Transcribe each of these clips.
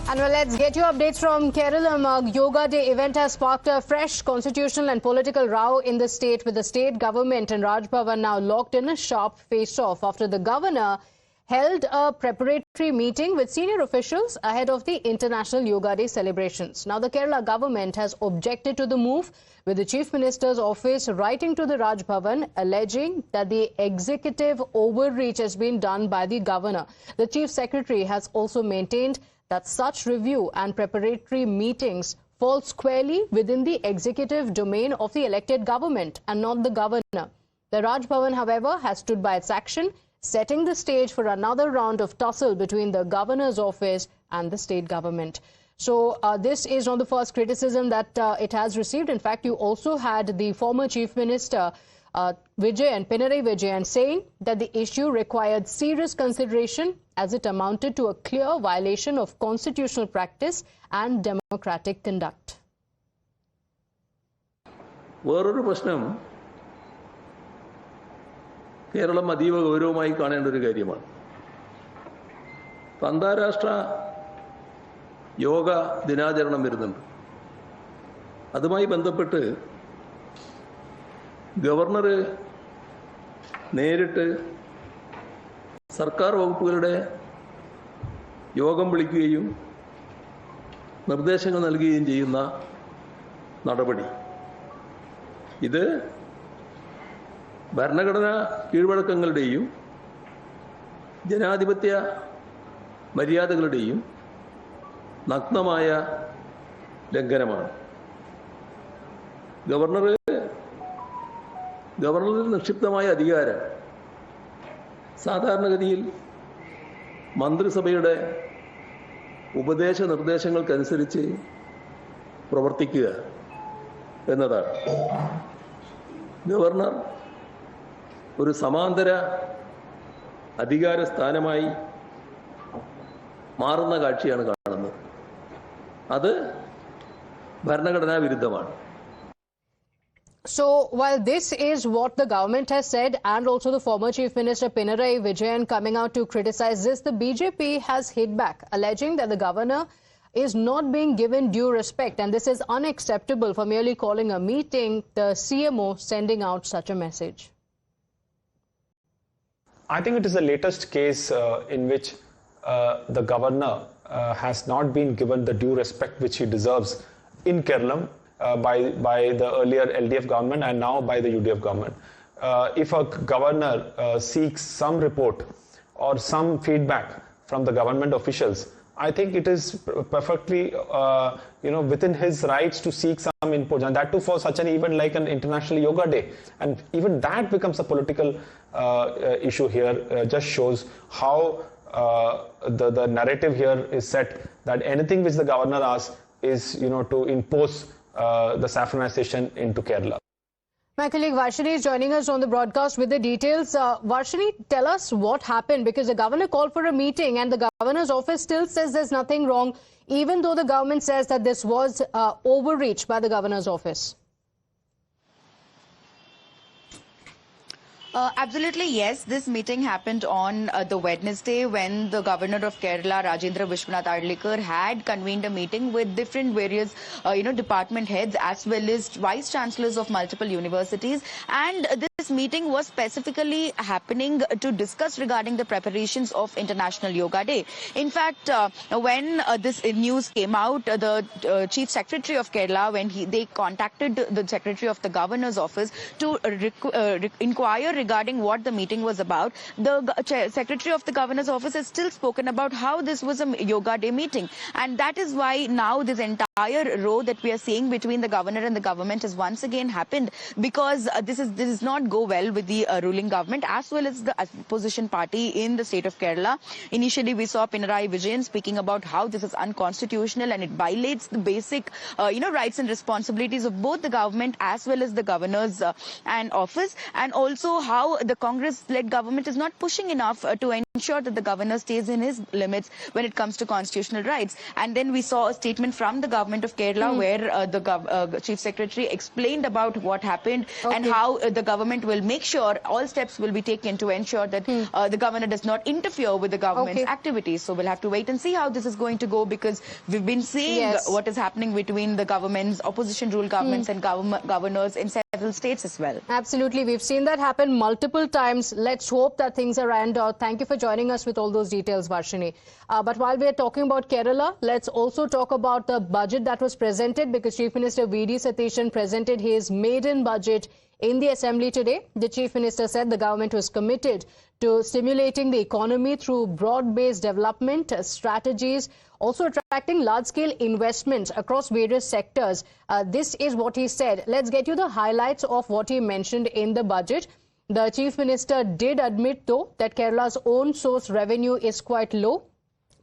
And well, let's get you updates from Kerala. Yoga Day event has sparked a fresh constitutional and political row in the state, with the state government and Raj Bhavan now locked in a sharp face-off after the governor held a preparatory meeting with senior officials ahead of the International Yoga Day celebrations. Now, the Kerala government has objected to the move, with the Chief Minister's office writing to the Raj Bhavan alleging that the executive overreach has been done by the governor. The Chief Secretary has also maintained that such review and preparatory meetings fall squarely within the executive domain of the elected government and not the governor. The Raj Bhavan, however, has stood by its action, setting the stage for another round of tussle between the governor's office and the state government. So this is not the first criticism that it has received. In fact, you also had the former Chief Minister Pinarayi Vijayan saying that the issue required serious consideration as it amounted to a clear violation of constitutional practice and democratic conduct. വേറൊരു പ്രശ്നം കേരളം അതീവ ഗൗരവമായി കാണേണ്ട ഒരു കാര്യമാണ്. അന്താരാഷ്ട്ര യോഗ ദിനാചരണം വരുന്നുണ്ട്. അതുമായി ബന്ധപ്പെട്ട് ഗവർണർ നേരിട്ട് സർക്കാർ വകുപ്പുകളുടെ യോഗം വിളിക്കുകയും നിർദ്ദേശങ്ങൾ നൽകുകയും ചെയ്യുന്ന നടപടി, ഇത് ഭരണഘടനാ കീഴ്വഴക്കങ്ങളുടെയും ജനാധിപത്യ മര്യാദകളുടെയും നഗ്നമായ ലംഘനമാണ്. ഗവർണറിൽ നിക്ഷിപ്തമായ അധികാരം സാധാരണഗതിയിൽ മന്ത്രിസഭയുടെ ഉപദേശ നിർദ്ദേശങ്ങൾക്കനുസരിച്ച് പ്രവർത്തിക്കുക എന്നതാണ്. ഗവർണർ ഒരു സമാന്തര അധികാര സ്ഥാനമായി മാറുന്ന കാഴ്ചയാണ് കാണുന്നത്. അത് ഭരണഘടനാ വിരുദ്ധമാണ്. So, while this is what the government has said, and also the former Chief Minister Pinarayi Vijayan coming out to criticize this, the BJP has hit back, alleging that the governor is not being given due respect, and this is unacceptable for merely calling a meeting, the CMO sending out such a message. I think it is the latest case in which the governor has not been given the due respect which he deserves in Kerala. By the earlier LDF government and now by the UDF government. If a governor seeks some report or some feedback from the government officials, I think it is perfectly within his rights to seek some input, and that too for such an event like an International Yoga Day. And even that becomes a political issue here. Just shows how the narrative here is set, that anything which the governor asks is to impose the saffronization into Kerala. My colleague Varshini is joining us on the broadcast with the details. Varshini, tell us what happened, because the governor called for a meeting and the governor's office still says there's nothing wrong, even though the government says that this was overreach by the governor's office. Absolutely, yes. This meeting happened on the Wednesday when the Governor of Kerala, Rajendra Vishwanath Arlekar, had convened a meeting with different various, department heads as well as vice chancellors of multiple universities. And this meeting was specifically happening to discuss regarding the preparations of International Yoga Day. In fact, when this news came out, the Chief Secretary of Kerala, when they contacted the Secretary of the Governor's office to inquire regarding what the meeting was about, the Secretary of the Governor's office has still spoken about how this was a Yoga Day meeting. And that is why now this entire row that we are seeing between the governor and the government has once again happened, because this does not go well with the ruling government as well as the opposition party in the state of Kerala. Initially, we saw Pinarayi Vijayan speaking about how this is unconstitutional and it violates the basic, rights and responsibilities of both the government as well as the governor's and office, and also how the Congress-led government is not pushing enough to ensure that the governor stays in his limits when it comes to constitutional rights. And then we saw a statement from the government of Kerala where the Chief Secretary explained about what happened and how the government government will make sure all steps will be taken to ensure that the governor does not interfere with the government's activities. So we'll have to wait and see how this is going to go, because we've been seeing what is happening between the governments, opposition rule governments and governors in several states as well. Absolutely. We've seen that happen multiple times. Let's hope that things are ironed out. Thank you for joining us with all those details, Varshini. But while we're talking about Kerala, let's also talk about the budget that was presented, because Chief Minister V.D. Satheesan presented his maiden budget in the Assembly today. The Chief Minister said the government was committed to stimulating the economy through broad-based development strategies, also attracting large-scale investments across various sectors. This is what he said. Let's get you the highlights of what he mentioned in the budget. The Chief Minister did admit, though, that Kerala's own source revenue is quite low.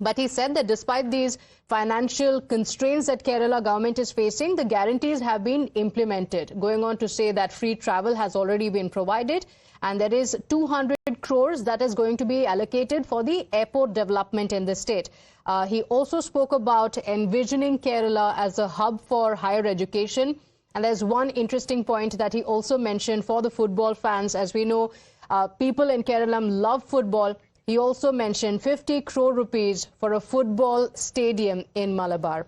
But he said that despite these financial constraints that Kerala government is facing, the guarantees have been implemented. Going on to say that free travel has already been provided, and there is 200 crores that is going to be allocated for the airport development in the state. He also spoke about envisioning Kerala as a hub for higher education. And there's one interesting point that he also mentioned for the football fans. As we know, people in Kerala love football. He also mentioned 50 crore rupees for a football stadium in Malabar.